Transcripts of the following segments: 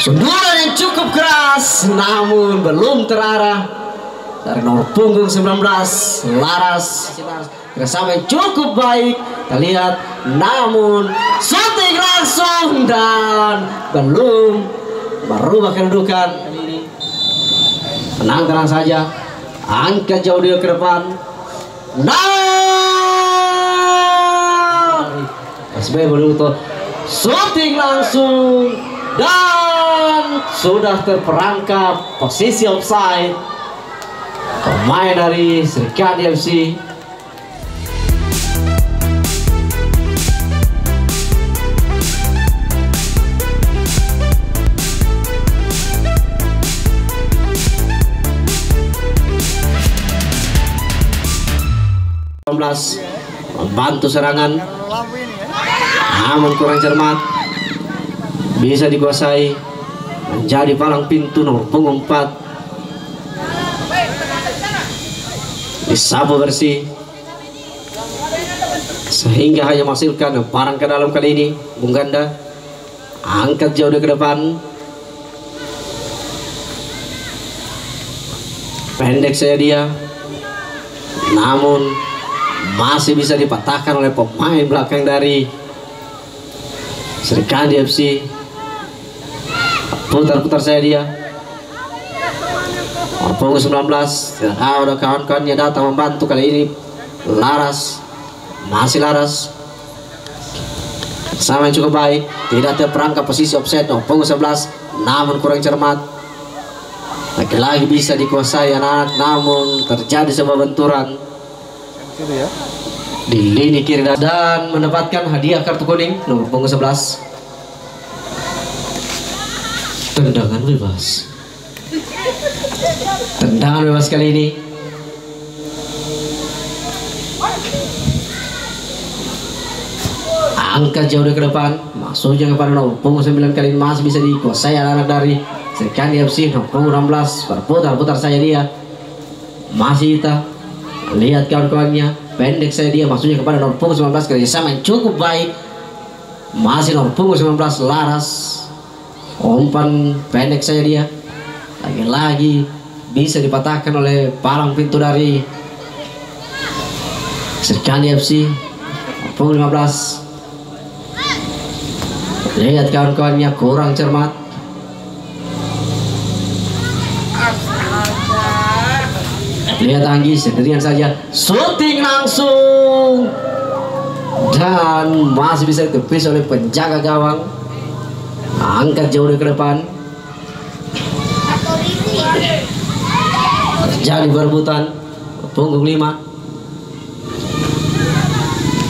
Sundulan yang cukup keras namun belum terarah dari nomor punggung 19 Laras. Kerjasama yang cukup baik kita lihat, namun shooting langsung dan belum merubah kedudukan. Tenang saja, angkat jauh dia ke depan. SB Beluto shooting langsung dan sudah terperangkap posisi offside pemain dari Serikandi FC. Membantu serangan namun kurang cermat, bisa dikuasai, menjadi palang pintu nomor punggung 4 disapu bersih sehingga hanya menghasilkan parang ke dalam. Kali ini Bung Ganda angkat jauh ke depan, pendek saya dia, namun masih bisa dipatahkan oleh pemain belakang dari Serikandi FC. Putar-putar saya dia, punggung 19 dan ada kawan-kawannya datang membantu. Kali ini Laras, masih Laras sama yang cukup baik, tidak terperangkap posisi offset punggung 11 namun kurang cermat. Lagi-lagi bisa dikuasai anak-anak, namun terjadi sebuah benturan di lini kiri dan mendapatkan hadiah kartu kuning nomor punggung 11. Tendangan bebas. Tendangan bebas kali ini. Angkat jauh ke depan, masuknya kepada nomor punggung 9. Kali ini masih bisa dikuasai anak-anak dari Serikandi FC nomor punggung 16. Berputar-putar saya dia, masih kita lihat kawan-kawannya, pendek saya dia, masuknya kepada nomor punggung 19. Kerjasama yang cukup baik, masih nomor punggung 19 Laras. Umpan pendek saya dia, lagi-lagi bisa dipatahkan oleh palang pintu dari Serikandi FC punggung 15. Lihat kawan-kawannya kurang cermat. Lihat Anggi sendirian saja, shooting langsung dan masih bisa ditepis oleh penjaga gawang. Angkat jauh ke depan, terjadi perebutan punggung 5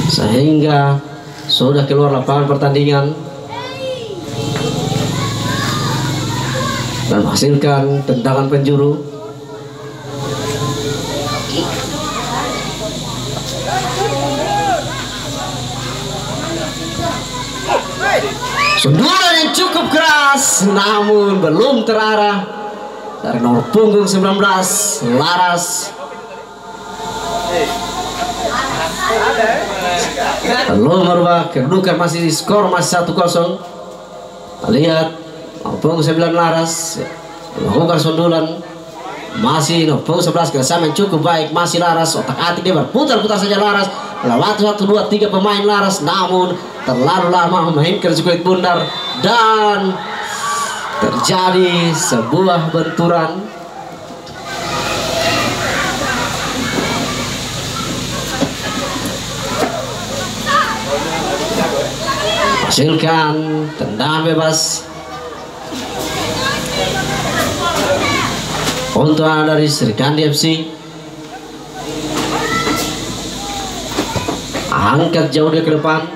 sehingga sudah keluar lapangan pertandingan dan menghasilkan tendangan penjuru. Sundulan yang cukup keras namun belum terarah dari nomor punggung 19 Laras. Belum merubah kedudukan, masih skor masih 1-0. Lihat nomor punggung 9 Laras melakukan sundulan, masih nomor punggung 11 kerjasama yang cukup baik, masih Laras otak-atik dia, berputar-putar saja Laras melewati 1, 2, 3 pemain Laras, namun terlalu lama memainkan kulit bundar dan terjadi sebuah benturan. Hasilkan tendangan bebas untuk anak dari Serikandi FC. Angkat jauh dia ke depan,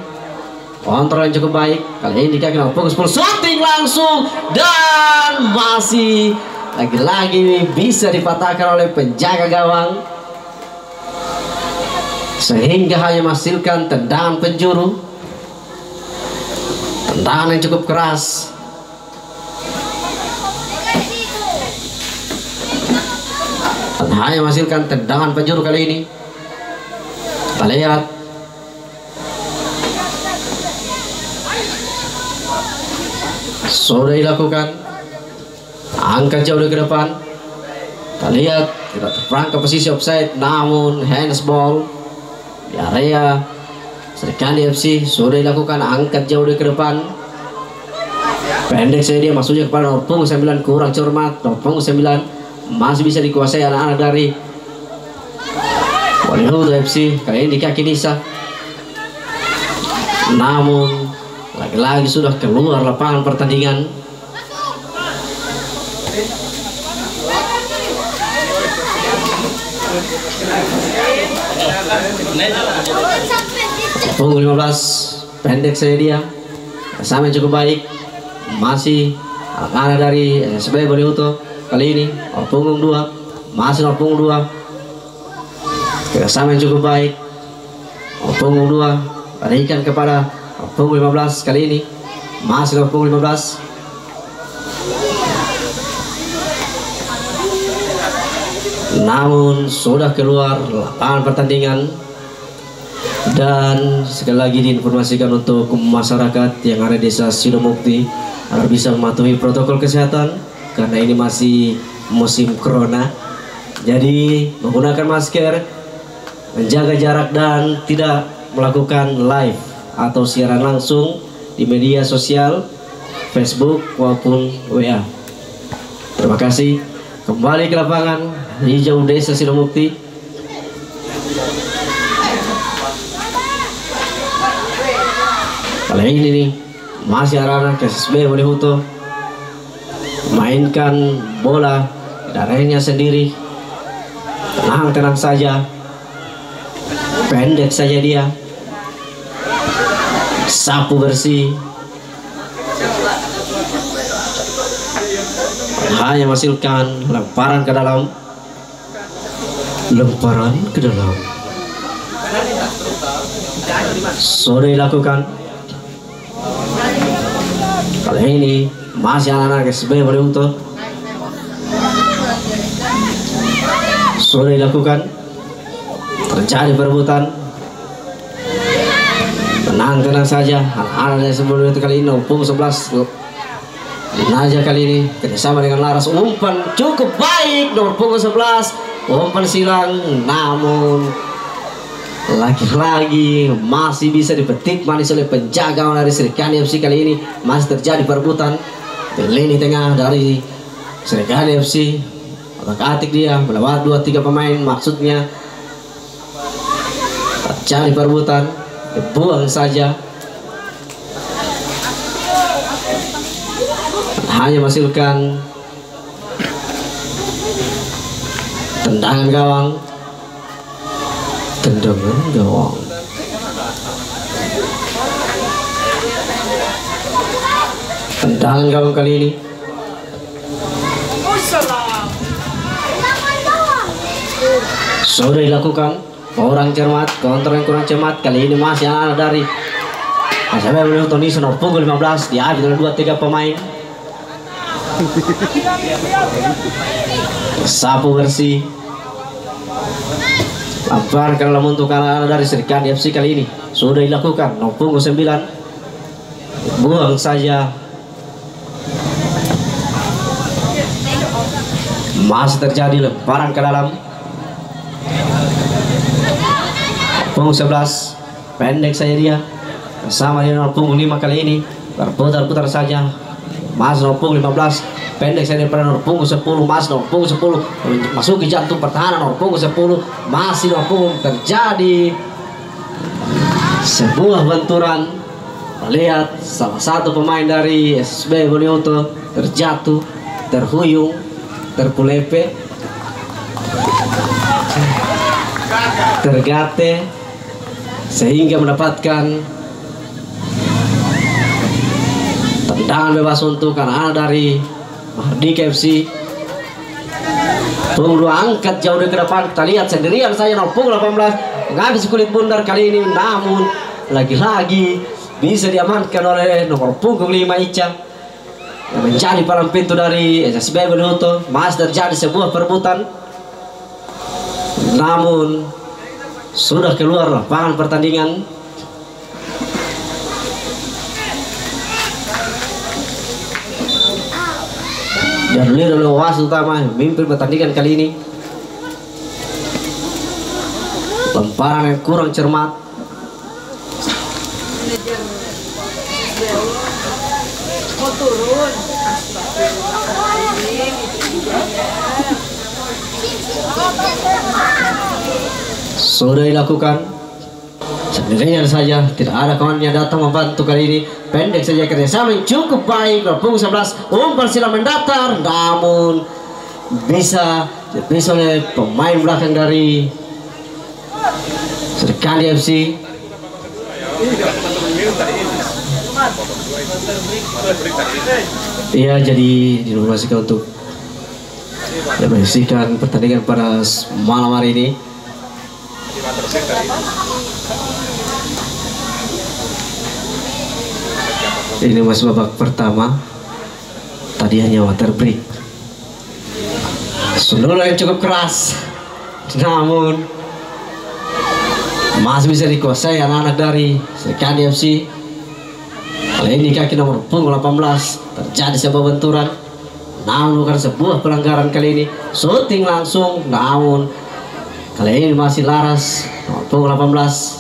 kontrol yang cukup baik. Kali ini kaki fokus full, shooting langsung dan masih lagi-lagi bisa dipatahkan oleh penjaga gawang sehingga hanya menghasilkan tendangan penjuru. Tendangan yang cukup keras. Dan hanya menghasilkan tendangan penjuru kali ini. Kita lihat sudah dilakukan angkat jauh ke depan. Kita lihat tidak terperangkap posisi offside, namun handsball di area Serikandi FC sudah dilakukan. Angkat jauh ke depan, pendek saja dia, masuknya kepada nomor punggung 9, kurang cermat. Nomor punggung 9 masih bisa dikuasai anak-anak dari Walihuto FC. Kali ini di kaki Nisa, namun lagi-lagi sudah keluar lapangan pertandingan. Punggung 15 pendek saja dia, sama yang cukup baik. Masih anak-anak dari SB Walihuto. Kali ini punggung 2, masih punggung 2, kerjasama yang cukup baik. Punggung 2 berikan kepada punggung 15. Kali ini masih punggung 15. Namun sudah keluar lapangan pertandingan. Dan sekali lagi diinformasikan untuk masyarakat yang ada di desa Sidomukti agar bisa mematuhi protokol kesehatan karena ini masih musim corona. Jadi menggunakan masker, menjaga jarak, dan tidak melakukan live atau siaran langsung di media sosial Facebook maupun WA. Terima kasih. Kembali ke lapangan hijau desa Sidomukti. Kali ini nih masih anak-anak SSB Walihuto mainkan bola di areanya sendiri. Tenang-tenang saja, pendek saja dia, sapu bersih, hanya menghasilkan lemparan ke dalam, sudah dilakukan. Kali ini masih anak-anak SB Walihuto, sudah dilakukan. Terjadi perebutan, tenang-tenang saja anak-anak sebelum itu. Kali ini punggung 11 Naja kali ini kerjasama dengan Laras, umpan cukup baik nomor punggung 11, umpan silang, namun lagi-lagi masih bisa dipetik manis oleh penjaga dari Serikandi FC. Kali ini masih terjadi perebutan di lini tengah dari Serikandi FC. Otak-atik dia melewat 2-3 pemain, maksudnya terjadi perebutan, dibuang saja, hanya menghasilkan tendangan gawang. Tendangan gawang kali ini. Sudah dilakukan. Orang cermat, counter yang kurang cermat. Kali ini masih anak dari SB Walihuto Nisa nomor punggung 15, diambil oleh 2-3 pemain. Sapu bersih, lamparkan dalam untuk anak-anak dari Serikandi FC. Kali ini sudah dilakukan nomor punggung 9, buang saja. Masih terjadi lemparan ke dalam, punggung 11 pendek saja dia sama dengan nomor punggung 5. Kali ini berputar-putar saja, masih nomor punggung 15 pendek saja pada nomor punggung 10, masih nomor punggung 10 masuk ke jantung pertahanan nomor punggung 10, masih nomor punggung. Terjadi sebuah benturan, melihat salah satu pemain dari SSB Walihuto terjatuh, terhuyung, terpulepe, tergate, sehingga mendapatkan tendangan bebas untuk anak-anak dari Mahardika FC. Punggung 2 angkat jauh ke depan. Kita lihat sendirian saya nomor punggung 18 menghabis kulit bundar kali ini, namun lagi-lagi bisa diamankan oleh nomor punggung 5 Ica yang menjadi palang pintu dari SSB Walihuto. Masih terjadi sebuah perebutan, namun sudah keluar lapangan pertandingan. Dan oleh wasit utama memimpin pertandingan kali ini. Lemparan yang kurang cermat. Sudah dilakukan sendirian saja, tidak ada kawannya datang membantu kali ini. Pendek saja kerjasama yang cukup baik. Punggung 11 umpan silam mendatar, namun bisa oleh pemain belakang dari Serikandi FC. Iya, jadi diinformasikan untuk menyaksikan pertandingan pada malam hari ini. Ini masih babak pertama. Tadi hanya water break. Sundulan yang cukup keras, namun masih bisa dikuasai anak-anak dari Serikandi FC. Kali ini kaki nomor punggung 18 terjadi sebuah benturan, namun bukan sebuah pelanggaran kali ini. Shooting langsung, namun kali ini masih Laras nomor punggung 18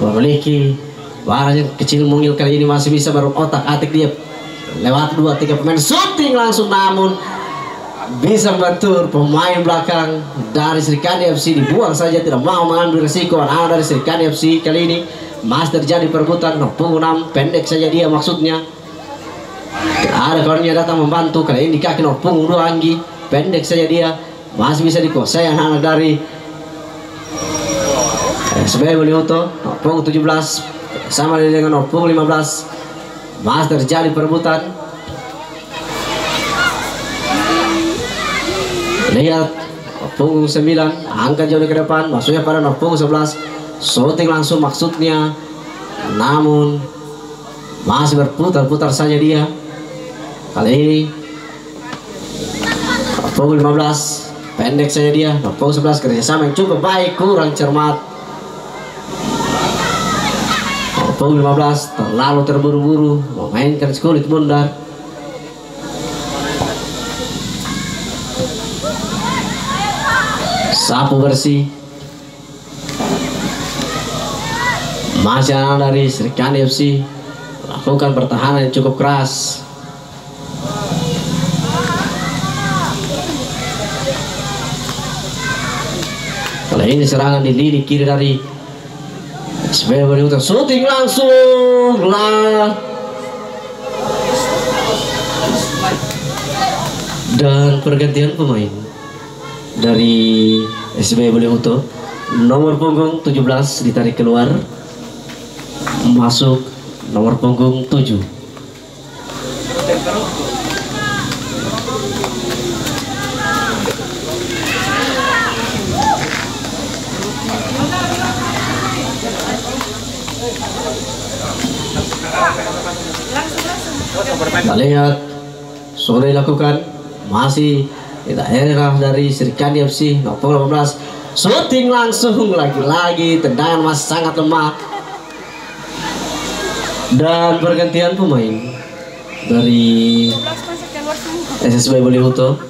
memiliki barang yang kecil mungil. Kali ini masih bisa berotak atik dia lewat 2-3 pemain. Shooting langsung, namun bisa membantu pemain belakang dari Serikandi FC. Dibuang saja, tidak mau mengambil risiko. Anak dari Serikandi FC kali ini masih terjadi perebutan. Punggung 6 pendek saja dia, maksudnya tidak ada kawannya datang membantu. Kali ini kaki punggung 2 Anggi, pendek saja dia, masih bisa dikuasai anak-anak dari SB Bolihuto. Punggung 17 sama dengan punggung 15 masih terjadi perebutan. Lihat punggung 9 angkat jauh ke depan, maksudnya pada punggung 11. Shooting langsung maksudnya, namun masih berputar-putar saja dia. Kali ini punggung 15 pendek saja dia. Punggung 11 kerjasama yang cukup baik, kurang cermat. Punggung 15 terlalu terburu-buru memainkan kulit bundar. Sapu bersih masih anak dari Serikandi FC melakukan pertahanan yang cukup keras. Kali ini serangan di lini kiri dari SB Bolihuto. Shooting langsung lah, dan pergantian pemain dari SB Bolihuto. Nomor punggung 17 ditarik keluar, masuk nomor punggung 7. Kita lihat sudah dilakukan, masih di daerah dari Serikandi FC. Nomor 18 shooting langsung, lagi-lagi tendangan masih sangat lemah. Dan pergantian pemain dari SSB Bolihuto.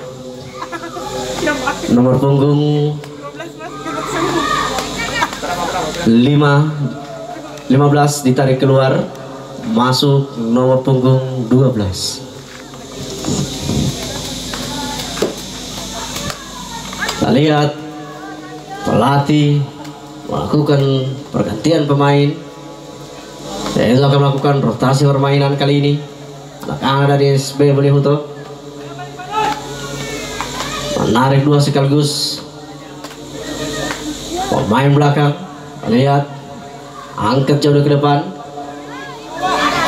Nomor punggung 15 ditarik keluar, masuk nomor punggung 12. Kita lihat pelatih melakukan pergantian pemain. Saya akan melakukan rotasi permainan kali ini. Anak-anak dari SB Bolihuto menarik 2 sekaligus pemain belakang. Lihat, angkat jauh ke depan,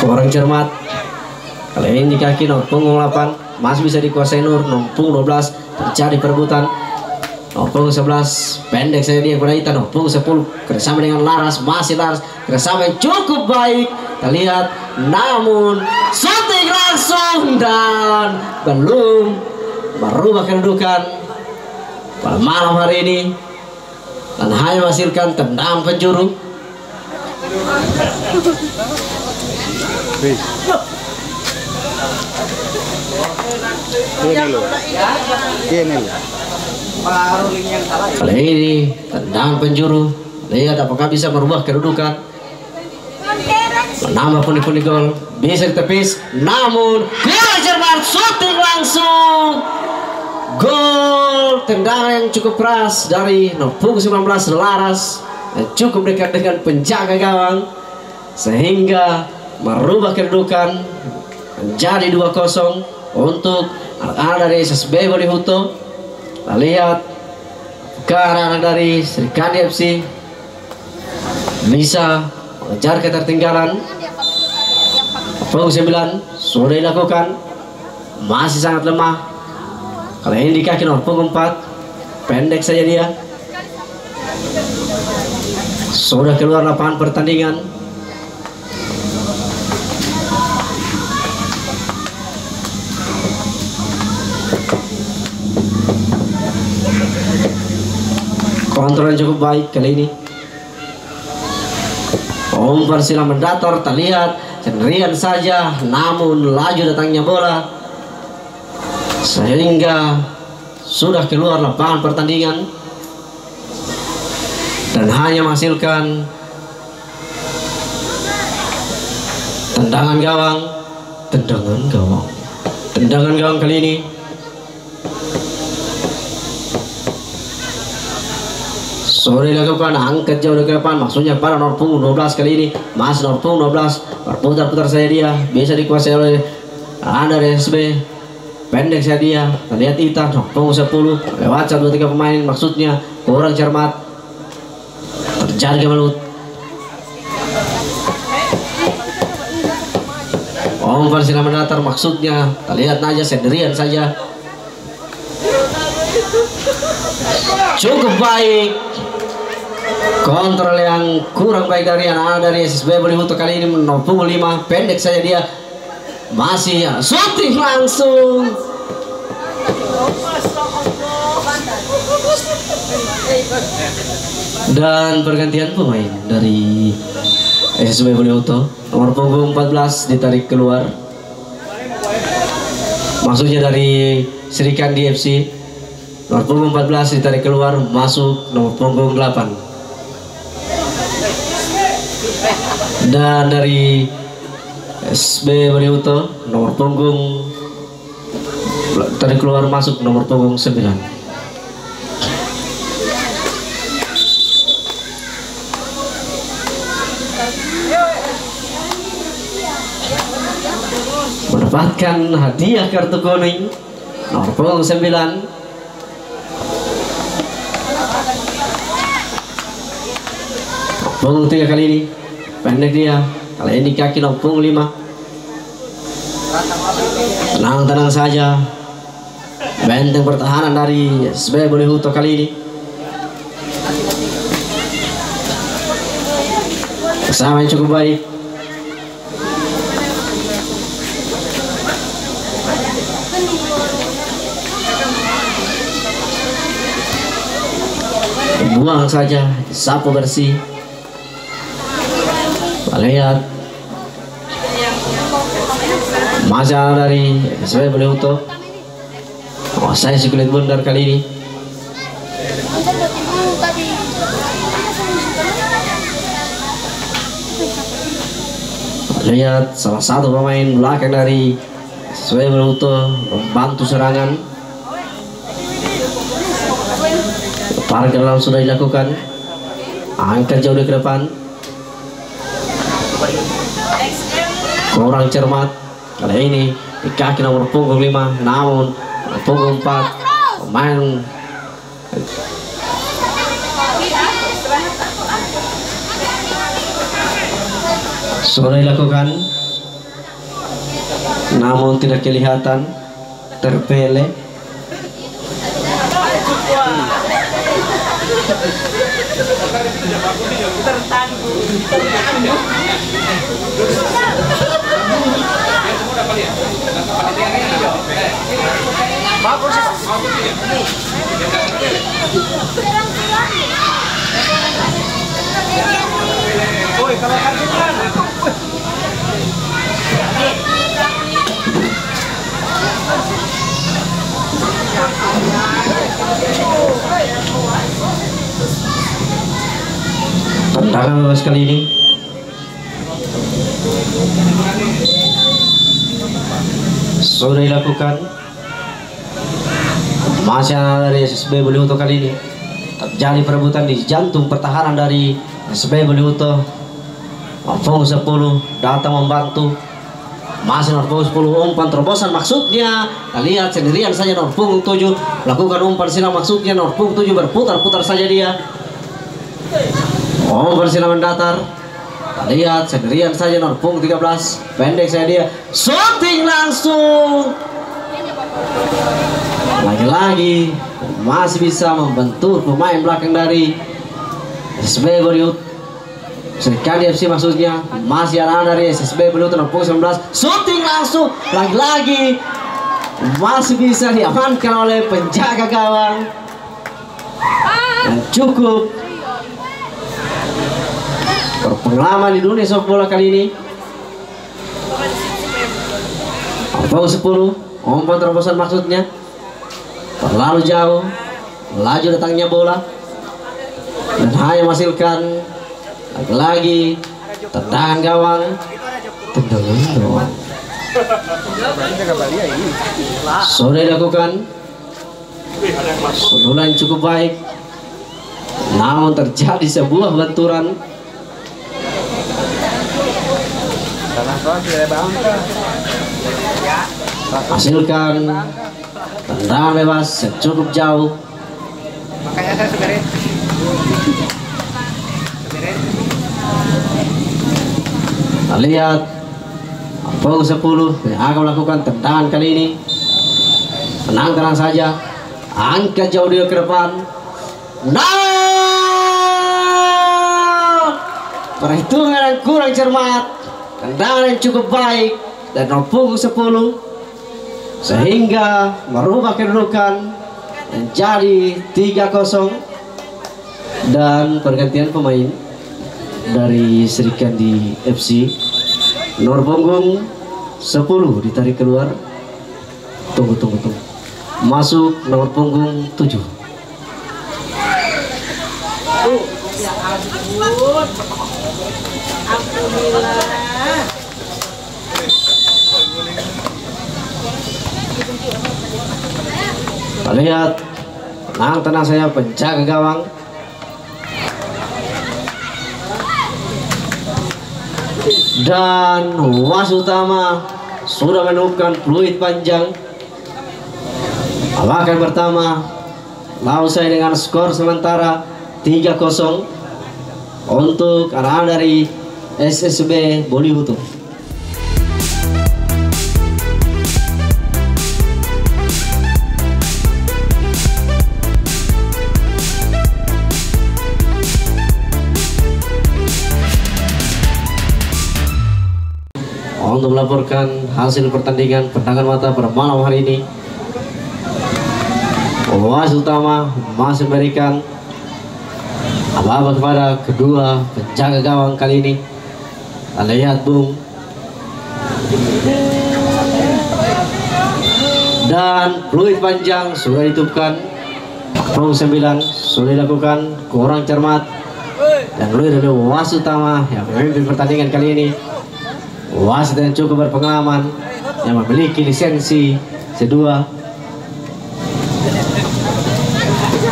kurang cermat. Kali ini kaki nomor punggung 8 masih bisa dikuasai Nur. Nomor punggung 12 terjadi perebutan. Nomor punggung 11 pendek saya dia kepada Ita. Nomor punggung 10 kerjasama dengan Laras, masih Laras kerjasama yang cukup baik. Kita lihat, namun shooting langsung dan belum merubah kedudukan pada malam hari ini, dan hanya menghasilkan tendangan penjuru. Ini loh. Ini loh. Kali ini tendangan penjuru. Lihat apakah bisa merubah kedudukan. Menambah pundi-pundi gol. Bisa ditepis. Namun bola Jerman shooting langsung. Gol. Tendangan yang cukup keras dari punggung 19 Laras. Cukup dekat dengan penjaga gawang. Sehingga merubah kedudukan menjadi 2-0 untuk anak-anak dari SSB Bolihuto. Kita lihat ke anak-anak dari Serikandi FC bisa mengejar ketertinggalan. Punggung 9 sudah dilakukan, masih sangat lemah. Kali ini di kaki nomor punggung 4 pendek saja dia. Sudah keluar lapangan pertandingan. Kontrol yang cukup baik kali ini. Umpan silang mendatar, terlihat sendirian saja, namun laju datangnya bola sehingga sudah keluar lapangan pertandingan dan hanya menghasilkan tendangan gawang kali ini. Sore dilakukan, angkat jauh ke depan, maksudnya pada nomor punggung 12 kali ini. Masih nomor punggung 12, berputar-putar saya dia, bisa dikuasai oleh anda dari SB. Pendek saya dia, terlihat Ita, nomor punggung 10, lewat 1-2-3 pemain, maksudnya kurang cermat. Terjadi kemelut. Umpan silang mendatar, maksudnya terlihat Naja sendirian saja. Cukup baik. Kontrol yang kurang baik dari anak dari SSB Bolihuto kali ini nomor punggung 5, pendek saja dia. Masih shooting langsung. Dan pergantian pemain dari SSB Bolihuto. Nomor punggung 14 ditarik keluar. Maksudnya dari Serikandi FC. Nomor punggung 14 ditarik keluar, masuk nomor punggung 8. Dan dari SB Bolihuto nomor punggung tarik keluar, masuk nomor punggung 9. Mendapatkan hadiah kartu kuning nomor punggung 9. Punggung 3 kali ini pendek dia, kali ini kaki nomor punggung 5. Tenang-tenang saja benteng pertahanan dari SB Bolihuto kali ini. Bersama yang cukup baik. Buang saja, sapu bersih. Lihat masa dari SB Bolihuto. Oh, saya si kulit bundar kali ini. Lihat salah satu pemain belakang dari SB Bolihuto membantu serangan. Parkir langsung sudah dilakukan. Angkat jauh ke depan. Kurang cermat kali ini di kaki nomor punggung 5, namun punggung 4 pemain sudah dilakukan, namun tidak kelihatan terpele. Tendangan bebas kali ini sudah dilakukan. Masih dari SSB Boliuto kali ini terjadi perebutan di jantung pertahanan dari SSB Boliuto. Norpung 10 datang membantu. Masih Norpung 10 umpan terobosan maksudnya. Kita lihat sendirian saja Norpung 7 lakukan umpan silang maksudnya. Norpung 7 berputar-putar saja dia. Umpan silang mendatar. Kita lihat sendirian saja Norpung 13 pendek saja dia. Shooting langsung. Lagi-lagi masih bisa membentur pemain belakang dari SSB Boliuto. Serikandi FC maksudnya. Masih anak dari SSB Boliuto Norpung 19. Shooting langsung. Lagi-lagi masih bisa diamankan oleh penjaga gawang. Dan cukup berpengalaman di dunia sepak bola kali ini. Norpung 10 umpan terobosan maksudnya. Terlalu jauh, laju datangnya bola dan hanya menghasilkan lagi-lagi tendangan gawang. Tendangan doang sudah dilakukan. Sundulan cukup baik, namun terjadi sebuah benturan. Hasilkan tendangan bebas cukup jauh. Makanya saya seberin. Kita lihat Norpung 10 yang akan melakukan tendangan kali ini. Tenang-tenang saja, angkat jauh dia ke depan. Perhitungan yang kurang cermat, tendangan yang cukup baik dan Norpung 10 sehingga merubah kedudukan menjadi 3-0 dan pergantian pemain dari Serikandi FC. Nomor punggung 10 ditarik keluar. Tunggu. Masuk nomor punggung 7. Ya ampun. Alhamdulillah. Lihat, tenang saya penjaga gawang. Dan wasit utama sudah menemukan peluit panjang. Akan pertama lalu saya dengan skor sementara 3-0 untuk anak dari SSB Boliuto. Untuk melaporkan hasil pertandingan tendangan mata pada malam hari ini, wasit utama masih memberikan aba-aba kepada kedua penjaga gawang kali ini. Kita lihat Bung, dan peluit panjang sudah ditutupkan. Nomor 9 sudah dilakukan, kurang cermat dan peluit dari wasit utama yang memimpin pertandingan kali ini. Wasit yang cukup berpengalaman yang memiliki lisensi C2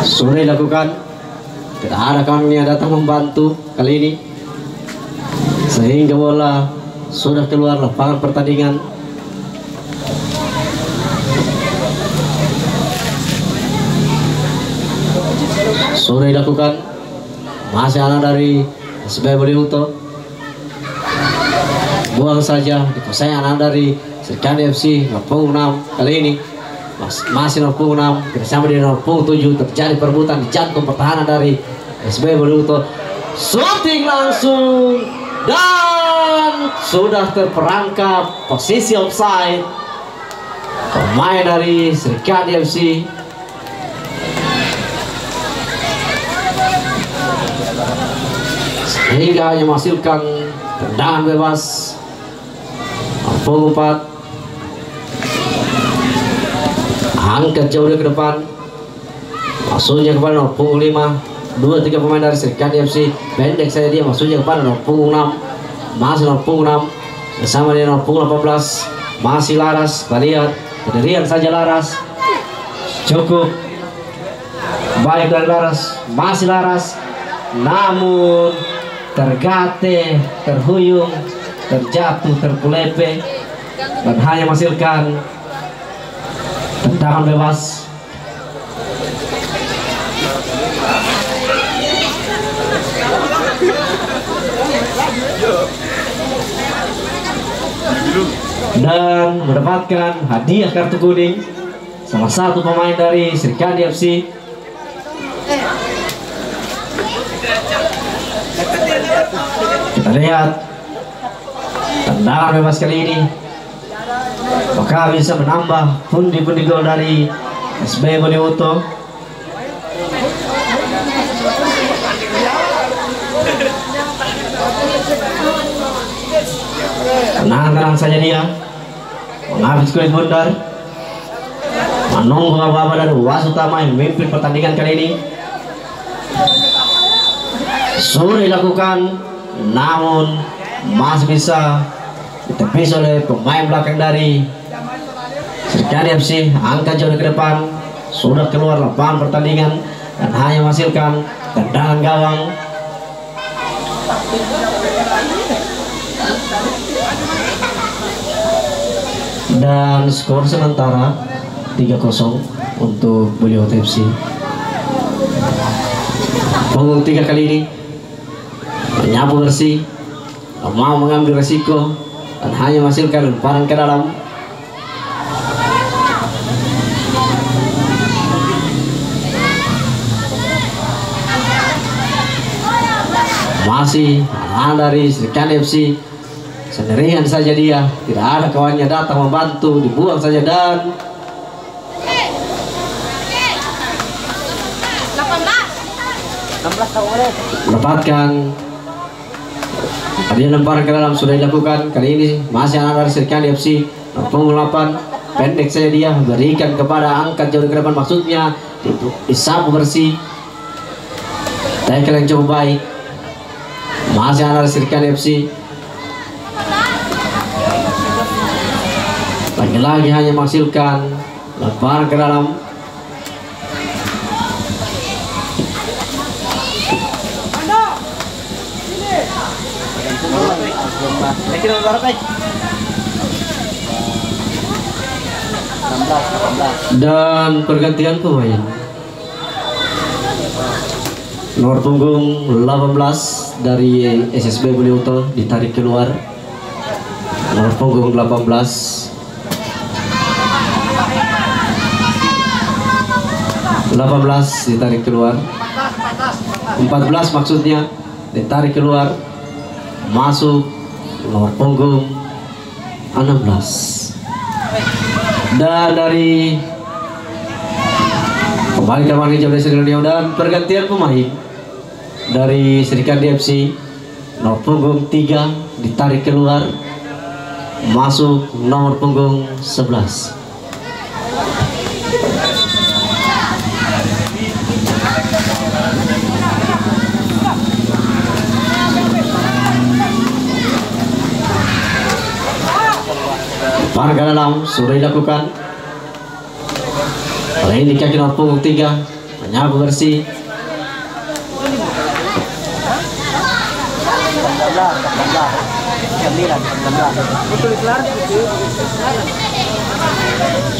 sudah dilakukan. Tidak ada kawan yang datang membantu kali ini sehingga bola sudah keluar lapangan pertandingan. Sudah dilakukan. Masih anak dari SSB Boliuto. Buang saja dikuasai anak dari Serikandi FC Norpung 6 kali ini. Masih Norpung 6 bersama dengan Norpung 7 terjadi perebutan di jantung pertahanan dari SSB Boliuto. Shooting langsung dan sudah terperangkap posisi offside pemain dari Serikandi FC. Sehingga hanya menghasilkan tendangan bebas. Norpung 4 angkat jauh ke depan, masuknya kepada Norpung 5. 2-3 pemain dari Serikandi FC. Pendek saja dia maksudnya kepada nomor punggung 6. Masih nomor punggung 6 bersama dengan nomor punggung 18. Masih Laras, kita lihat pendirian saja Laras. Cukup baik dari Laras, masih Laras, namun tergate, terhuyung, terjatuh, terkulepe, dan hanya menghasilkan tendangan bebas. Dan mendapatkan hadiah kartu kuning salah satu pemain dari Serikandi FC. Kita lihat tendangan bebas kali ini apakah bisa menambah pundi-pundi gol dari SB Boniuto. Tenang-tenang saja dia menghabis kulit bundar, menunggu apa-apa dari wasit utama yang memimpin pertandingan kali ini. Sudah dilakukan, namun masih bisa ditepis oleh pemain belakang dari Serikandi FC. Angkat jauh ke depan, sudah keluar lapangan pertandingan dan hanya menghasilkan tendangan gawang. Dan skor sementara 3-0 untuk Beliau FC. Punggung 3 kali ini menyapu bersih, mau mengambil resiko dan hanya menghasilkan lemparan ke dalam. Masih dari Serikandi FC, sendirian saja dia, tidak ada kawannya datang membantu, dibuang saja dan mendapatkan hadiah lemparan ke dalam sudah dilakukan. Kali ini masih anak dari Serikandi FC, punggung 8, pendek saja dia, berikan kepada angkat jauh ke depan, maksudnya disapu bersih. Tackle yang cukup baik, masih anak dari Serikandi FC. Lagi-lagi hanya menghasilkan lemparan ke dalam. Dan pergantian pemain, nomor punggung 18 dari SSB Boniuto ditarik keluar. Nomor punggung 18 ditarik keluar, 14 maksudnya ditarik keluar, masuk nomor punggung 16. Dan dari kembali ke warga Jawa Serikandi dan pergantian pemain dari Serikandi FC, nomor punggung 3 ditarik keluar, masuk nomor punggung 11. Warga dalam sudah dilakukan. Kali ini kaki nomor punggung 3 menyapu bersih.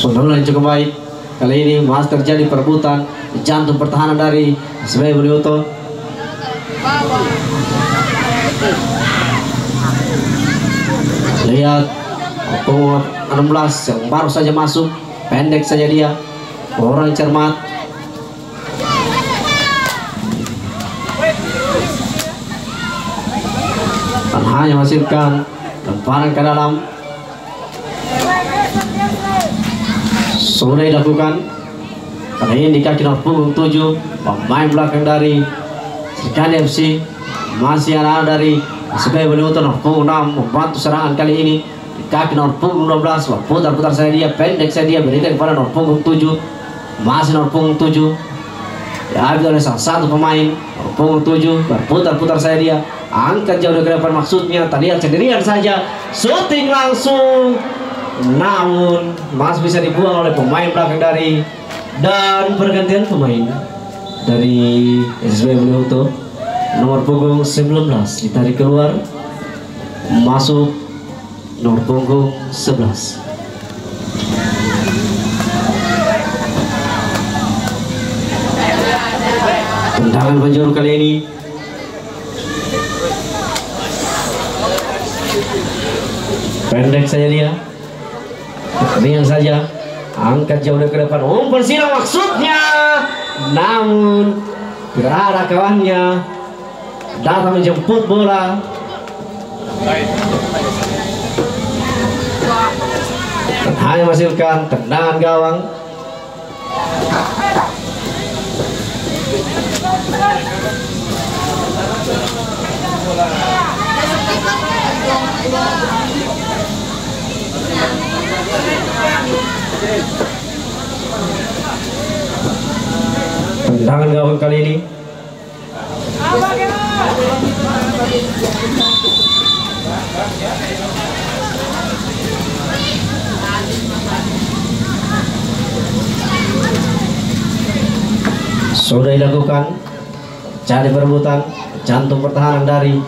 Sundulan yang cukup baik. Kali ini masih terjadi perebutan di jantung pertahanan dari SB Boniuto. Lihat punggung 16 yang baru saja masuk, pendek saja dia, orang yang cermat. Dan hanya menghasilkan lemparan ke dalam. Sudah dilakukan. Kali ini di kaki nomor punggung 7, pemain belakang dari Serikandi FC, masih anak dari SB Boniuto nomor punggung 6 membantu serangan kali ini. Di kaki nomor punggung 12, putar-putar saya dia, pendek saya dia, berikan kepada nomor punggung 7, masih nomor punggung 7. diambil oleh salah satu pemain punggung 7, berputar-putar saya dia, angkat jauh dari depan, maksudnya tadi sendirian saja, shooting langsung, namun masih bisa dibuang oleh pemain belakang dari, dan pergantian pemain dari SB Beliuto, nomor punggung 19 ditarik keluar, masuk nomor punggung 11. Tendangan penjuru kali ini pendek saja dia, ringan saja, angkat jauh ke depan, umpan silang maksudnya, namun berada kawannya datang menjemput bola. Dan hanya menghasilkan tendangan gawang. Tendangan gawang kali ini sudah dilakukan, cari perebutan, jantung pertahanan dari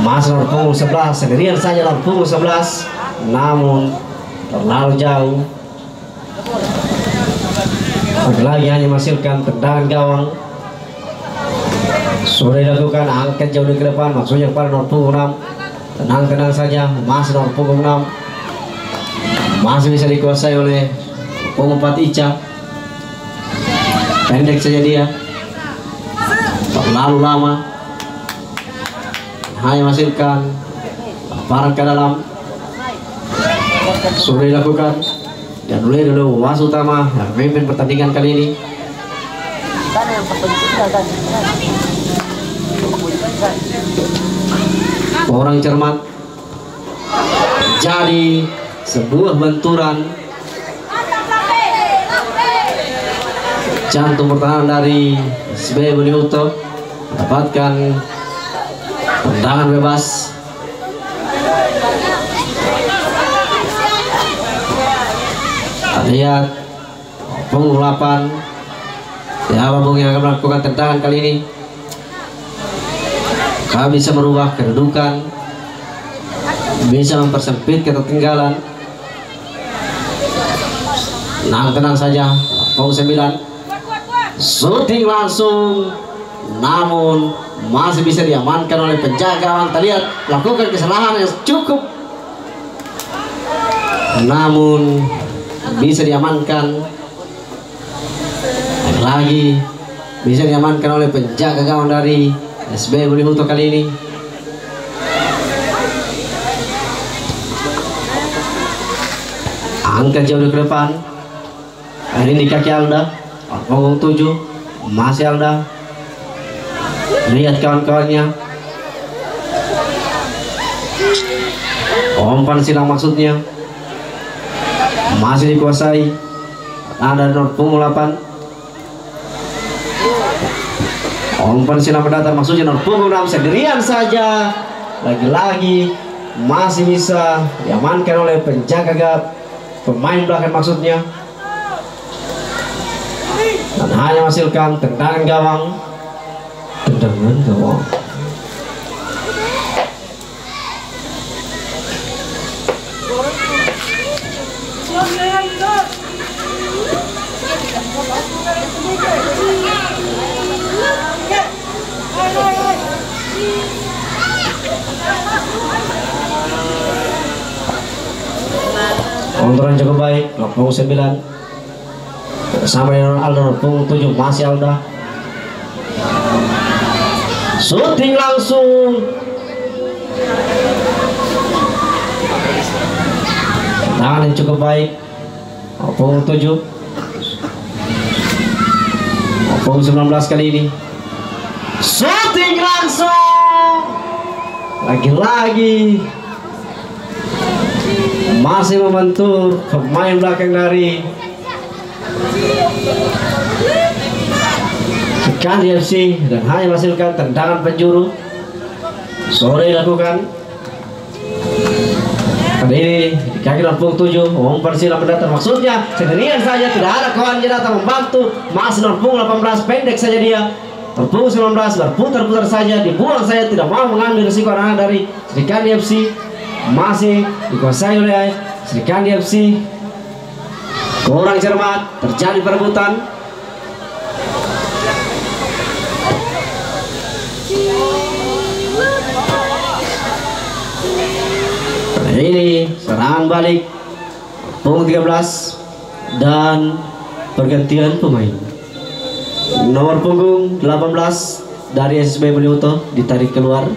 Mas nomor punggung 11, sendirian saja nomor punggung 11, namun terlalu jauh. Lagi hanya menghasilkan tendangan gawang. Sudah dilakukan, angkat jauh ke depan, maksudnya kepada nomor punggung 6, tenang-tenang saja, masih nomor punggung 6, masih bisa dikuasai oleh punggung 4 Ica. Pendek saja dia, terlalu lama, hanya menghasilkan lemparan ke dalam. Sudah dilakukan, dan mulai dulu wasit utama yang memimpin pertandingan kali ini. Orang cermat, jadi sebuah benturan jantung pertahanan dari SB Beliuto mendapatkan tendangan bebas. Lihat punggung 8, siapa pun yang akan melakukan tendangan kali ini. Kau bisa merubah kedudukan, bisa mempersempit ketertinggalan. Tenang saja, punggung 9, shooting langsung, namun masih bisa diamankan oleh penjaga gawang. Terlihat lakukan kesalahan yang cukup, namun bisa diamankan. Lagi bisa diamankan oleh penjaga gawang dari SB Beliuto kali ini. Angkat jauh ke depan, ini di kaki Alda, punggung 7, masih Alda. Lihat kawan-kawannya, umpan silang maksudnya, masih dikuasai. Ada nomor punggung 8, umpan silang mendatar maksudnya nomor punggung 6, sendirian saja. Lagi-lagi masih bisa diamankan oleh penjaga gawang, pemain belakang maksudnya, dan hanya menghasilkan tendangan gawang. Tendangan gawang. Kontrol cukup baik, punggung 9 sama dengan Alda, punggung 7 masih Alda. Shooting langsung, tangan yang cukup baik, punggung 7, punggung 19 kali ini. Shooting langsung, lagi-lagi masih membentur pemain belakang dari Kandi FC dan hanya menghasilkan tendangan penjuru. Sore dilakukan. Kali ini di kaki nomor 7 umpan silang mendatang, maksudnya sendirian saja, tidak ada kawan yang datang membantu. Masih nomor 18 pendek saja dia. Nomor 19 berputar-putar saja, dibuang saja, tidak mau mengambil risiko anak dari Serikandi FC. Masih dikuasai oleh Serikandi FC. Kurang cermat, terjadi perebutan. Ini serangan balik punggung 13 dan pergantian pemain. Nomor punggung 18 dari SSB Beliuto ditarik keluar.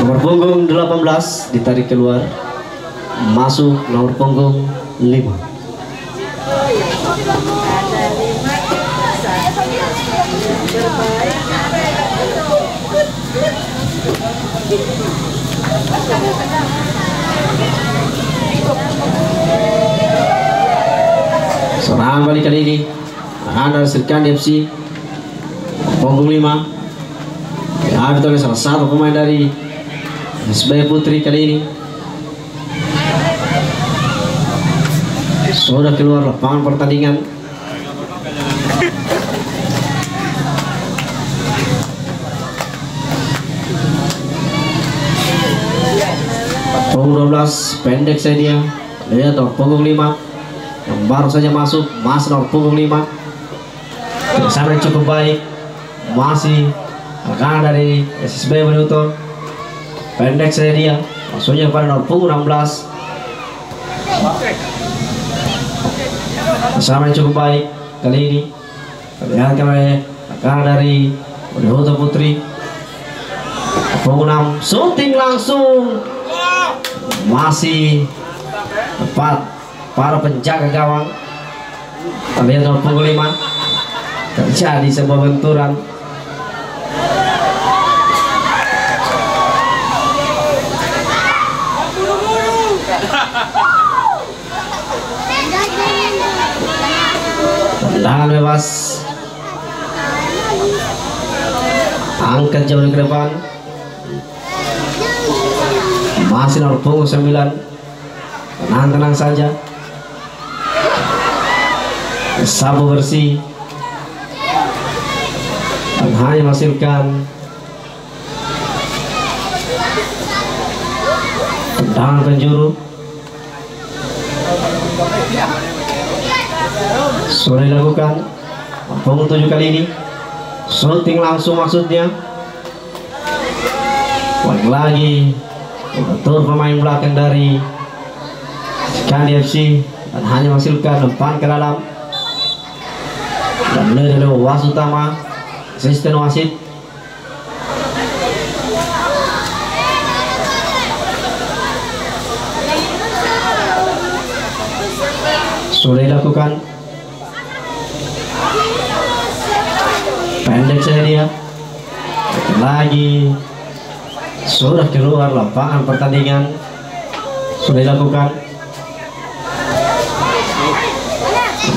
Nomor punggung 18 ditarik keluar. Masuk nomor punggung 5. Serangan balik kali ini ada Serikandi FC punggung 5. Ada oleh salah satu pemain dari SB Putri kali ini. Sudah keluar lapangan pertandingan. Punggung 12 pendek saya dia. Lihat dong punggung 5 yang baru saja masuk, masih nomor punggung 5. Bersama cukup baik. Masih akan dari SSB Beliuto. Pendek saya dia. Maksudnya pada nomor punggung 16. Bersama cukup baik kali ini. Lihat oleh akan dari Beliuto Putri. Punggung 6 shooting langsung. Masih tepat para penjaga gawang. Lihat nomor punggung 5. Terjadi sebuah benturan. Tendangan bebas. Angkat jauh ke depan. Masih nomor punggung 9. Tenang-tenang saja. Sabu bersih. Dan hanya menghasilkan tendangan penjuru. Sudah dilakukan punggung 7 kali ini. Shooting langsung maksudnya. Lagi betul pemain belakang dari Serikandi FC dan hanya menghasilkan umpan ke dalam. Dan dari wasit utama, asisten wasit. Sudah dilakukan. Pendek saja dia. Lagi sudah keluar lapangan pertandingan. Sudah dilakukan.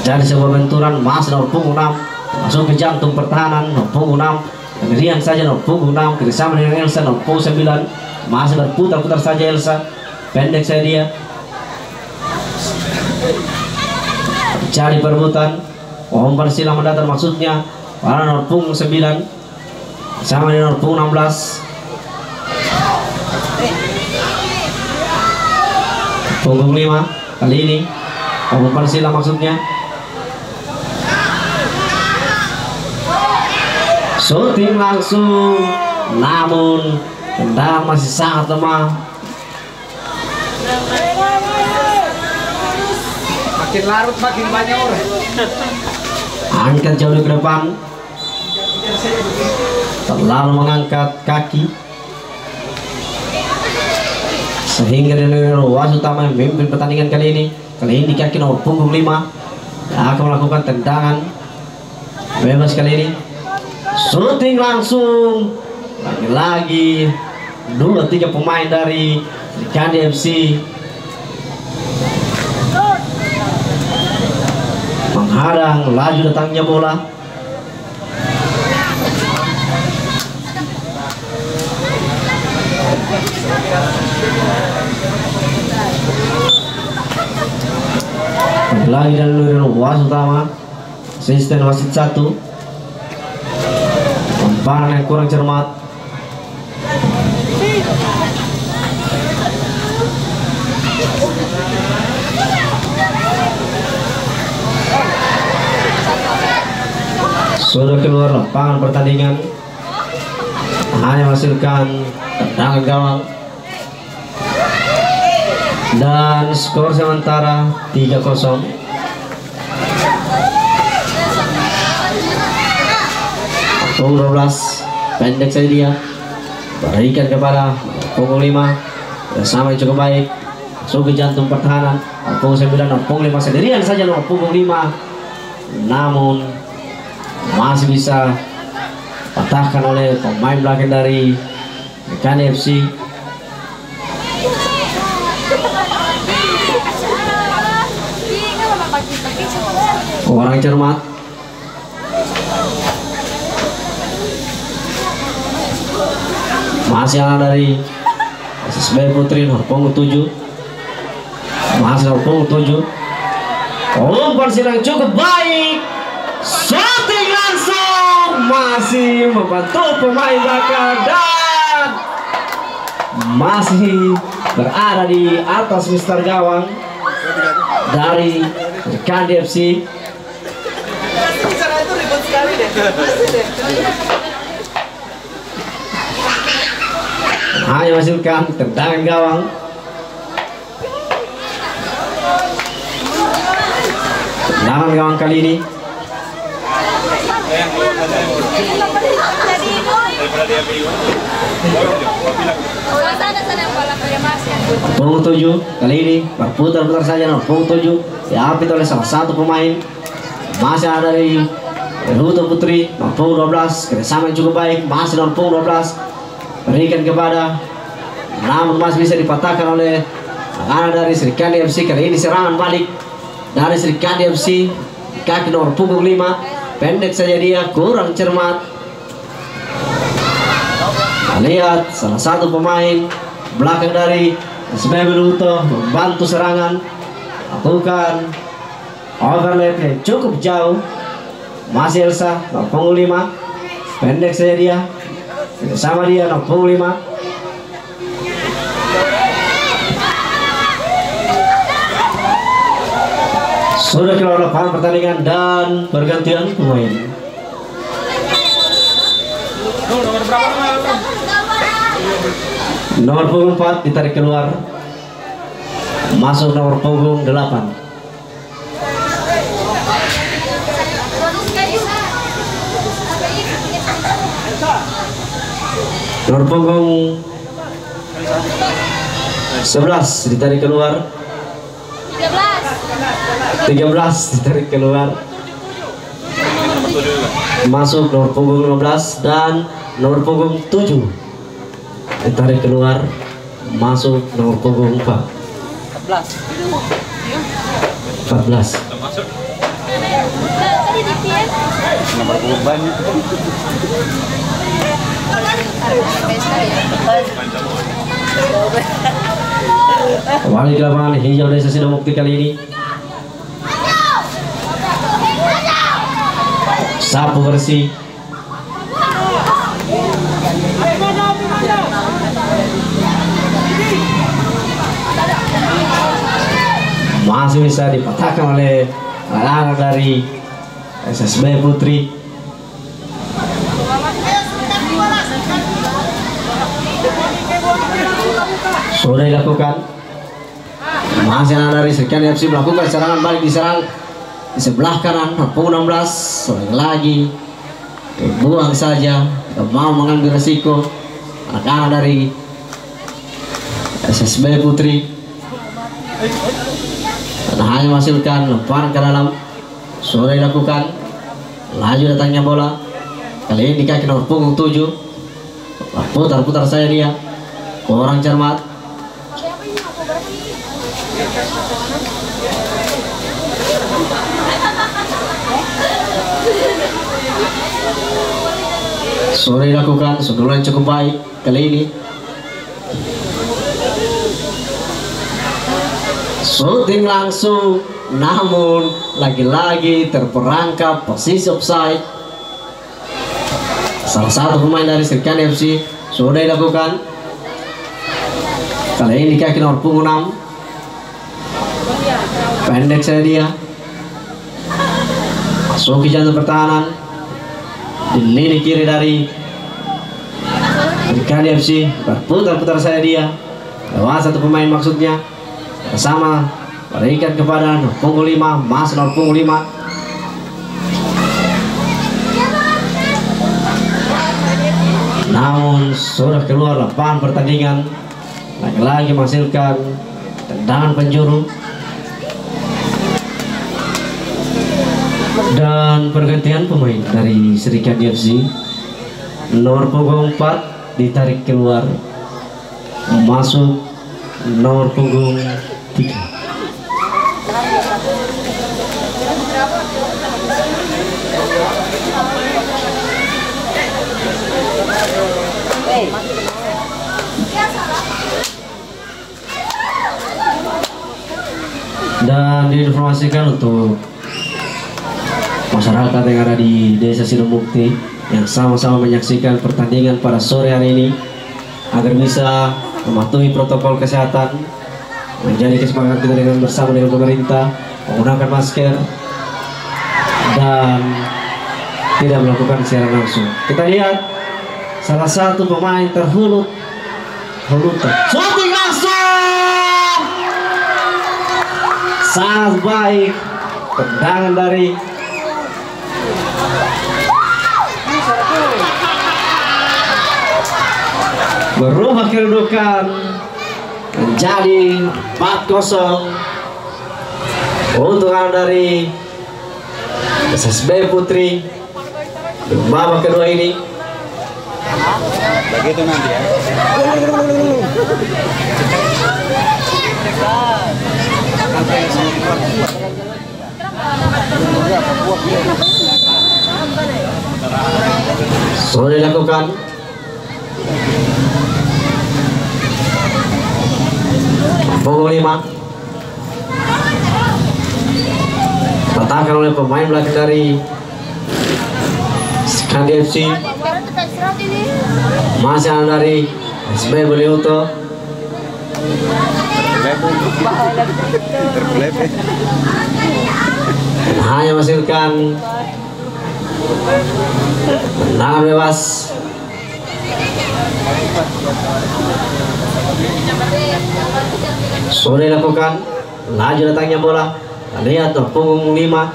Terjadi sebuah benturan. Masih nomor punggung 6 masuk ke jantung pertahanan. Nomor punggung 6 Rian saja nomor punggung 6 kerjasama dengan Elsa nomor punggung 9. Masih berputar-putar saja Elsa. Pendek saja dia. Terjadi perebutan. Umpan silang mendatar maksudnya para nomor punggung 9 sama dengan nomor punggung 16. Punggung 5 kali ini umpan silang maksudnya. Shooting langsung, namun tendangan masih sangat lemah. Makin larut makin banyak orang. Angkat jauh ke depan. Terlalu mengangkat kaki sehingga dengan wasit utama yang memimpin pertandingan kali ini. Kali ini kaki nomor punggung 5 akan melakukan tendangan bebas kali ini. Shooting langsung. Lagi-lagi 2-3 pemain dari Serikandi FC menghadang laju datangnya bola. Lagi dan wasit utama, asisten wasit 1. Umpan yang kurang cermat. Sudah keluar lapangan pertandingan, hanya menghasilkan tendangan gawang dan skor sementara 3-0. Punggung 12 pendek saja dia, berikan kepada punggung 5 bersama yang cukup baik, masuk ke jantung pertahanan. Punggung 9 dan punggung 5 sendirian saja nomor punggung 5, namun masih bisa patahkan oleh pemain belakang dari Rekan FC. Orang cermat, masih ada dari SSB Putri nomor punggung 7, masih nomor punggung 7. Umpan silang cukup baik, shooting langsung, masih membantu pemain belakang dan masih berada di atas mister gawang dari Rekan FC. Bicara itu ribut sekali deh. Hanya menghasilkan tendangan gawang. Tendangan gawang kali ini. Punggung 7 kali ini berputar-putar saja nomor punggung 7 diapit oleh salah satu pemain. Masih ada dari Ruto Putri nomor punggung 12, kerjasama yang cukup baik, masih nomor punggung 12 berikan kepada, namun masih bisa dipatahkan oleh anak dari Serikandi FC. Kali ini serangan balik dari Serikandi FC, kaki nomor punggung 5 pendek saja dia, kurang cermat. Lihat salah satu pemain belakang dari SBB Luto membantu serangan, lakukan overlap yang cukup jauh. Masih Elsa nomor punggung 5 pendek saja dia, sama dia nomor punggung 5. Sudah keluar lapangan pertandingan dan pergantian pemain. Nomor berapa? Nomor punggung 4 ditarik keluar, masuk nomor punggung 8. Nomor punggung 11 ditarik keluar, 13 ditarik keluar, masuk nomor punggung 15 dan nomor punggung 7 ditarik keluar, masuk nomor punggung 14. Nomor punggung banyak. Kembali ke lapangan hijau Desa Sidomukti kali ini. Sapu bersih. Masih bisa dipatahkan oleh anak dari SSB Putri. Sudah dilakukan. Masih ada dari sekian FC melakukan serangan balik, diserang di sebelah kanan punggung 16. Lagi dibuang saja, tidak mau mengambil resiko anak-anak dari SSB Putri, dan hanya menghasilkan lemparan ke dalam. Sudah dilakukan. Laju datangnya bola, kali ini di kaki nomor punggung 7. Putar-putar saya dia, kurang cermat. Sudah dilakukan, sundulan cukup baik kali ini. Shooting langsung, namun lagi-lagi terperangkap posisi offside. Salah satu pemain dari Serikandi FC sudah dilakukan. Kali ini kaki nomor punggung 6. Pendek saya dia. Masuk ke jantung pertahanan. Di lini kiri dari Serikandi FC, berputar-putar saya dia. Lewat satu pemain maksudnya. Bersama berikan kepada nomor punggung 5, Mas nomor punggung 5. Namun sudah keluar lapangan pertandingan, lagi-lagi menghasilkan tendangan penjuru. Dan pergantian pemain dari Serikandi FC, nomor punggung 4 ditarik keluar, masuk nomor punggung 3. Dan diinformasikan untuk masyarakat yang ada di Desa Sidomukti yang sama-sama menyaksikan pertandingan pada sore hari ini, agar bisa mematuhi protokol kesehatan, menjadi kesepakatan kita dengan bersama dengan pemerintah, menggunakan masker dan tidak melakukan siaran langsung. Kita lihat salah satu pemain terhulut shooting langsung, sangat baik tendangan dari berubah kedudukan menjadi 4-0 untuk dari SSB Putri di babak kedua ini. Begitu nanti ya. Sudah dilakukan. Punggung 5 patahkan oleh pemain belakang dari Serikandi FC. Masih ada dari SB Beliuto. Hanya menghasilkan tendangan bebas. Sudah dilakukan, laju datangnya bola. Lihat tuh punggung 5,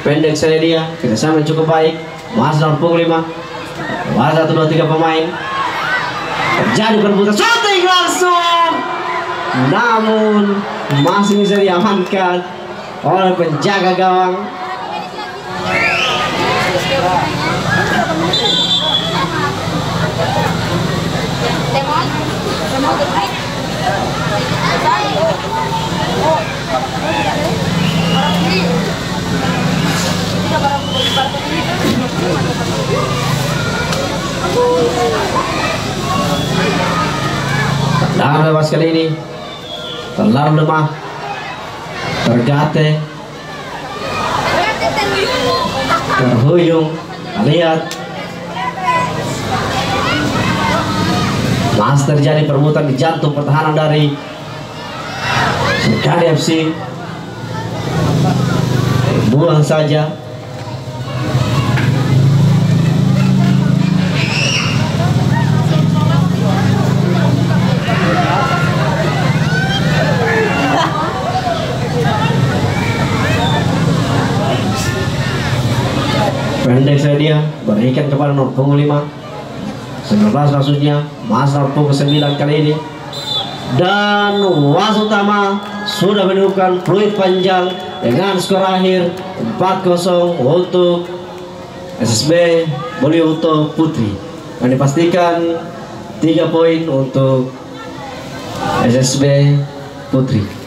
pendek saya dia, kerjasama cukup baik. Mas nomor punggung 5, mas 1, 2, 3 pemain. Terjadi perebutan shooting langsung, namun masih bisa diamankan oleh penjaga gawang. Tendangan bebas kali ini terlalu lemah, tergate, terhuyung. Lihat, masih terjadi perebutan di jantung pertahanan dari Serikandi FC. Buang saja. Pendek saya dia, berikan kepada nomor punggung 5, 19 maksudnya, Mas nomor punggung 9 kali ini. Dan wasit utama sudah menemukan peluit panjang dengan skor akhir 4-0 untuk SSB Beliuto Putri. Dan dipastikan 3 poin untuk SSB Putri.